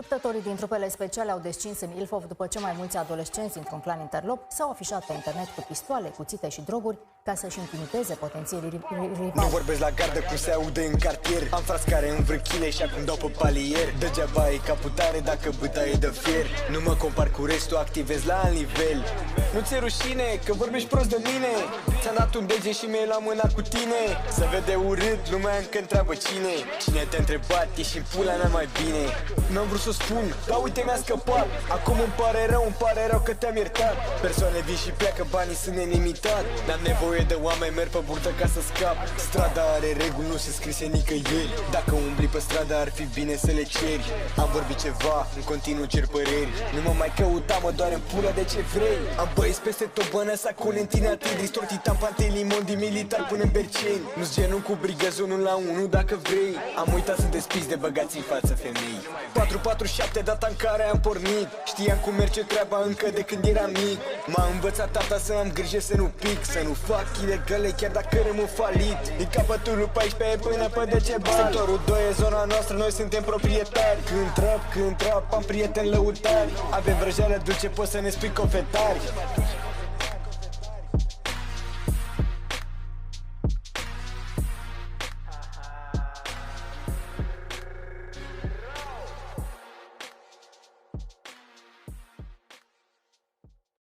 Luptătorii din trupele speciale au descins în Ilfov după ce mai mulți adolescenți dintr-un clan interlop s-au afișat pe internet cu pistoale, cuțite și droguri ca să-și intimideze potențialii rivali. Nu vorbesc la gardă cum se aude în cartier. Am frați care învârc chile și acum dau pe palier. Degeaba e caputare dacă băta e de fier. Nu mă compar cu restul, activez la alt nivel. Nu ți-e rușine că vorbești prost de mine? Ți-am dat un dege și mi-ai luat mâna cu tine. Se vede urât, lumea încă întreabă cine. Cine te-a întrebat, ești în pula mea mai bine. N-am vrut să spun, dar uite mi-a scăpat. Acum îmi pare rău că te-am iertat. Persoane vin și pleacă, banii sunt nelimitat. N-am nevoie de oameni, merg pe burtă ca să scap. Strada are reguli, nu se scrise nicăieri. Dacă umbli pe stradă ar fi bine să le ceri. Am vorbit ceva, în continuu cer păreri. Nu mă mai căuta, mă doare în pula de ce vrei. Am băieți peste tot, Bănăsa, Colentina, Tigris, Tortitan, Pantelii, Mondi, militar până în Berceni. Nu-ți genul cu brigăzi 1 la 1 dacă vrei. Am uitat să despiți de băgați în față femei. 447, data în care am pornit. Știam cum merge treaba încă de când eram mic. M-a învățat tata să am grijă să nu pic, să nu fac ilegale chiar dacă rămân falit. Din capătul 14 până pe Decebal. Sectorul 2 e zona noastră, noi suntem proprietari. Când trap, am prieteni lăutari. Avem vrăjeală dulce, poți să ne spui confetari.